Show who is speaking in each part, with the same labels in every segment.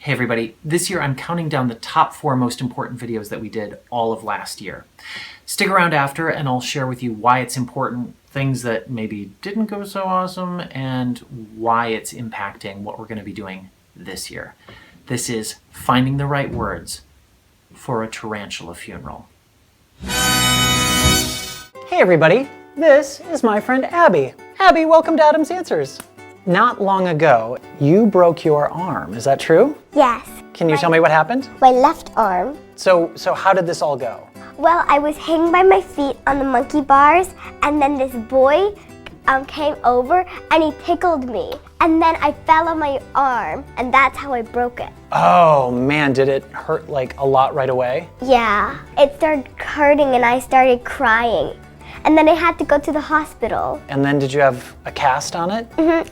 Speaker 1: Hey everybody, this year I'm counting down the top 4 most important videos that we did all of last year. Stick around after and I'll share with you why it's important, things that maybe didn't go so awesome, and why it's impacting what we're going to be doing this year. This is Finding the Right Words for a Tarantula Funeral.
Speaker 2: Hey everybody, this is my friend Abby. Abby, welcome to Adam's Answers. Not long ago, you broke your arm, is that true?
Speaker 3: Yes.
Speaker 2: Can you tell me what happened?
Speaker 3: My left arm.
Speaker 2: So how did this all go?
Speaker 3: Well, I was hanging by my feet on the monkey bars, and then this boy came over and he tickled me. And then I fell on my arm, and that's how I broke it.
Speaker 2: Oh man, did it hurt like a lot right away?
Speaker 3: Yeah. It started hurting and I started crying. And then I had to go to the hospital.
Speaker 2: And then did you have a cast on it?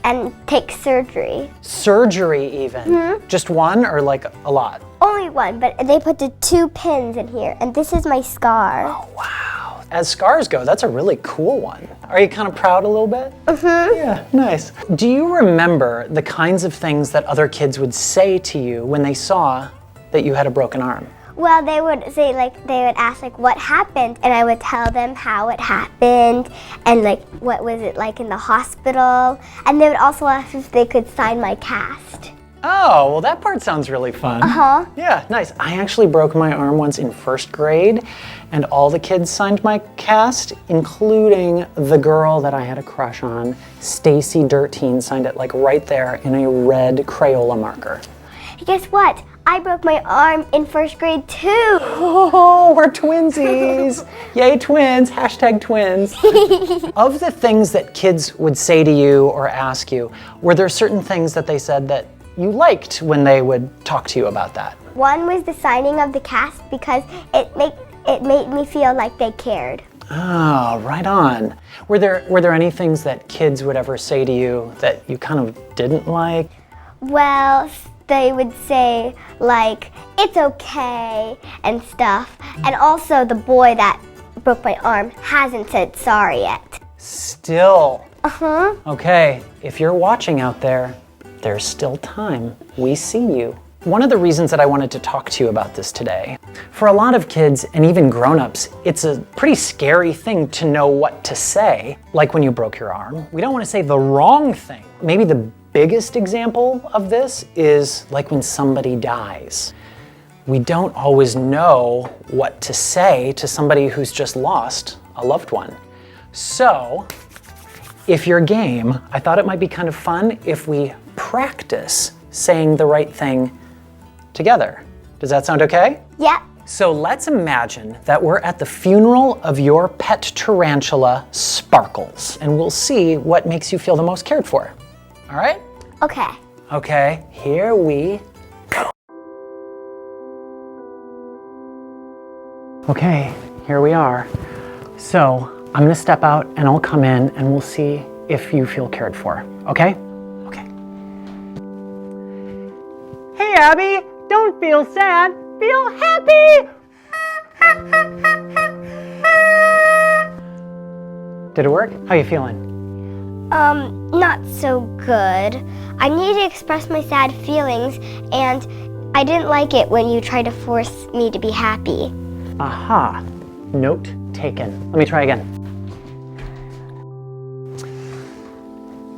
Speaker 3: And take surgery.
Speaker 2: Surgery even? Just one or like a lot?
Speaker 3: Only one, but they put the 2 pins in here, and this is my scar.
Speaker 2: Oh wow. As scars go, that's a really cool one. Are you kind of proud a little bit? Yeah, nice. Do you remember the kinds of things that other kids would say to you when they saw that you had a broken arm?
Speaker 3: Well, they would say, they would ask, what happened? And I would tell them how it happened and, what was it like in the hospital. And they would also ask if they could sign my cast.
Speaker 2: Oh, well that part sounds really fun. Yeah, nice. I actually broke my arm once in 1st grade, and all the kids signed my cast, including the girl that I had a crush on, Stacy Dirteen, signed it right there in a red Crayola marker.
Speaker 3: Guess what? I broke my arm in 1st grade too.
Speaker 2: Oh, we're twinsies. Yay, twins. Hashtag twins. Of the things that kids would say to you or ask you, were there certain things that they said that you liked when they would talk to you about that?
Speaker 3: One was the signing of the cast because it made me feel like they cared.
Speaker 2: Oh, right on. Were there any things that kids would ever say to you that you kind of didn't like?
Speaker 3: Well, they would say, it's okay and stuff. And also the boy that broke my arm hasn't said sorry yet.
Speaker 2: Still? Okay, if you're watching out there, there's still time. We see you. One of the reasons that I wanted to talk to you about this today, for a lot of kids and even grown-ups, it's a pretty scary thing to know what to say, like when you broke your arm. We don't want to say the wrong thing. Maybe the biggest example of this is like when somebody dies. We don't always know what to say to somebody who's just lost a loved one. So, if you're game, I thought it might be kind of fun if we practice saying the right thing together. Does that sound okay?
Speaker 3: Yep.
Speaker 2: So let's imagine that we're at the funeral of your pet tarantula, Sparkles, and we'll see what makes you feel the most cared for. All right?
Speaker 3: Okay.
Speaker 2: Okay, here we go. Okay, here we are. So I'm gonna step out and I'll come in and we'll see if you feel cared for, okay? Okay. Hey Abby, don't feel sad, feel happy! Did it work? How you feeling?
Speaker 3: Not so good. I need to express my sad feelings, and I didn't like it when you tried to force me to be happy.
Speaker 2: Aha, note taken. Let me try again.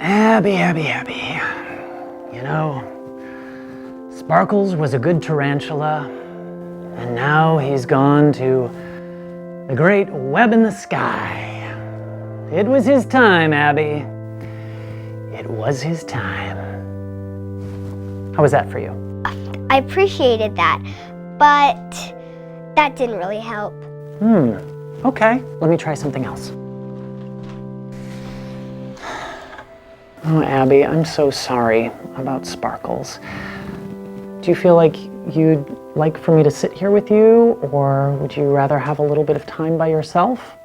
Speaker 2: Abby. You know, Sparkles was a good tarantula, and now he's gone to the great web in the sky. It was his time, Abby. It was his time. How was that for you?
Speaker 3: I appreciated that, but that didn't really help.
Speaker 2: Okay, let me try something else. Oh, Abby, I'm so sorry about Sparkles. Do you feel like you'd like for me to sit here with you, or would you rather have a little bit of time by yourself?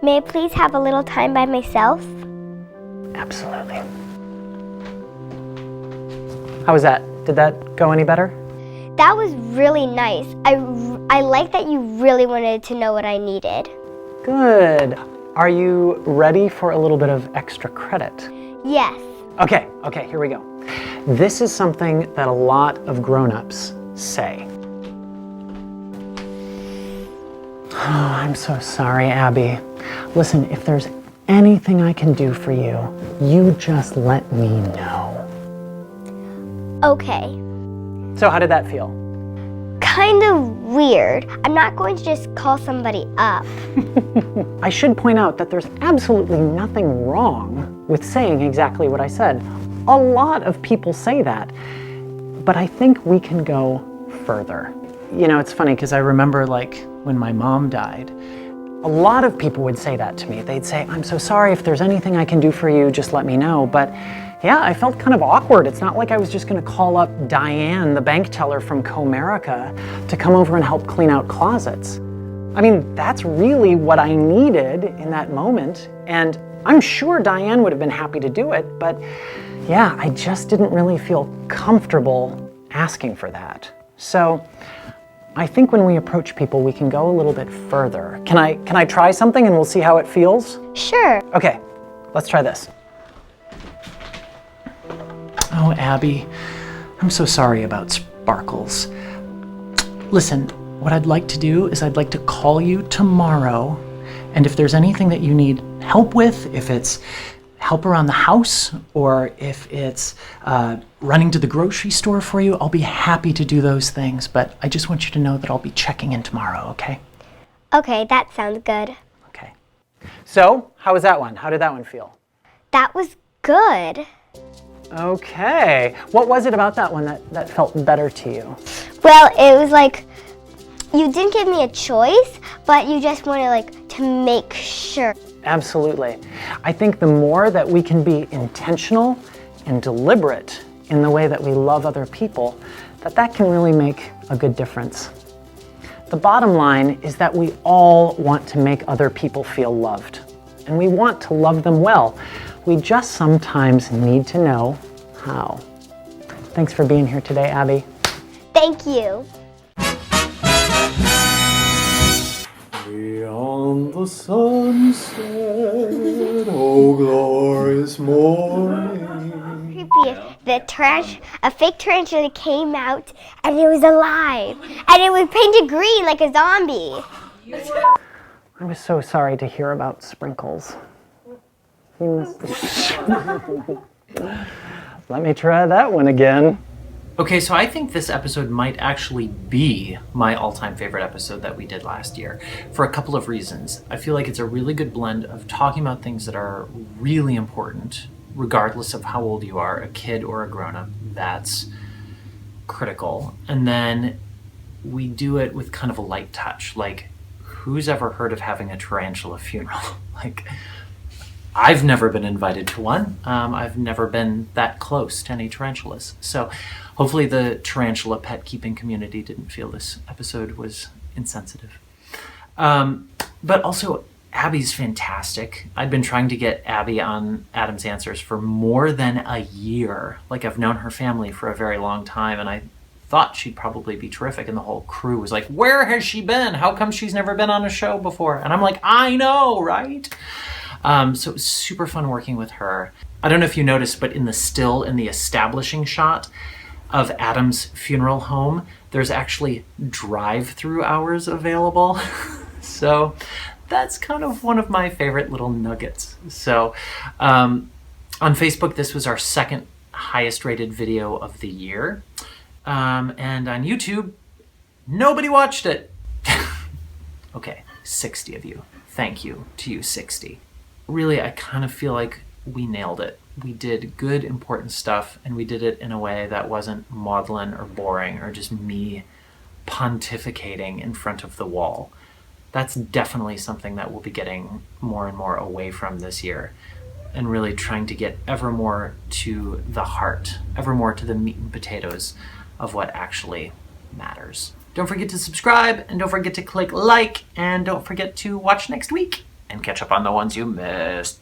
Speaker 3: May I please have a little time by myself?
Speaker 2: Absolutely. How was that? Did that go any better?
Speaker 3: That was really nice. I like that you really wanted to know what I needed.
Speaker 2: Good. Are you ready for a little bit of extra credit?
Speaker 3: Yes.
Speaker 2: Okay, here we go. This is something that a lot of grown-ups say. Oh, I'm so sorry, Abby. Listen, if there's anything I can do for you, you just let me know.
Speaker 3: Okay.
Speaker 2: So how did that feel?
Speaker 3: Kind of weird. I'm not going to just call somebody up.
Speaker 2: I should point out that there's absolutely nothing wrong with saying exactly what I said. A lot of people say that, but I think we can go further.
Speaker 1: You know, it's funny because I remember like when my mom died.
Speaker 2: A lot of people would say that to me. They'd say, I'm so sorry, if there's anything I can do for you, just let me know. But yeah, I felt kind of awkward. It's not like I was just gonna call up Diane, the bank teller from Comerica, to come over and help clean out closets. I mean, that's really what I needed in that moment. And I'm sure Diane would have been happy to do it, but yeah, I just didn't really feel comfortable asking for that. So I think when we approach people, we can go a little bit further. Can I try something and we'll see how it feels?
Speaker 3: Sure.
Speaker 2: Okay, let's try this.
Speaker 1: Oh, Abby, I'm so sorry about Sparkles. Listen, what I'd like to do is I'd like to call you tomorrow, and if there's anything that you need help with, if it's help around the house, or if it's running to the grocery store for you, I'll be happy to do those things, but I just want you to know that I'll be checking in tomorrow, okay?
Speaker 3: Okay, that sounds good.
Speaker 2: Okay. So, how was that one? How did that one feel?
Speaker 3: That was good.
Speaker 2: Okay. What was it about that one that felt better to you?
Speaker 3: Well, it was like, you didn't give me a choice, but you just wanted like to make sure.
Speaker 2: Absolutely. I think the more that we can be intentional and deliberate in the way that we love other people, that can really make a good difference. The bottom line is that we all want to make other people feel loved, and we want to love them well. We just sometimes need to know how. Thanks for being here today, Abby.
Speaker 3: Thank you.
Speaker 4: Beyond the sunset, oh glorious morning.
Speaker 3: Creepy. A fake tarantula came out and it was alive. And it was painted green like a zombie.
Speaker 2: I was so sorry to hear about Sprinkles. Let me try that one again.
Speaker 1: Okay, so I think this episode might actually be my all-time favorite episode that we did last year for a couple of reasons. I feel like it's a really good blend of talking about things that are really important, regardless of how old you are, a kid or a grown-up. That's critical. And then we do it with kind of a light touch. Like, who's ever heard of having a tarantula funeral? Like, I've never been invited to one. I've never been that close to any tarantulas. So hopefully the tarantula pet keeping community didn't feel this episode was insensitive. But also, Abby's fantastic. I've been trying to get Abby on Adam's Answers for more than a year. Like, I've known her family for a very long time, and I thought she'd probably be terrific, and the whole crew was like, where has she been? How come she's never been on a show before? And I'm like, I know, right? So it was super fun working with her. I don't know if you noticed, but in the establishing shot of Adam's funeral home, there's actually drive-through hours available. So that's kind of one of my favorite little nuggets. So on Facebook, this was our second highest rated video of the year. And on YouTube, nobody watched it. Okay, 60 of you. Thank you to you, 60. Really, I kind of feel like we nailed it. We did good, important stuff, and we did it in a way that wasn't maudlin or boring or just me pontificating in front of the wall. That's definitely something that we'll be getting more and more away from this year, and really trying to get ever more to the heart, ever more to the meat and potatoes of what actually matters. Don't forget to subscribe, and don't forget to click like, and don't forget to watch next week and catch up on the ones you missed.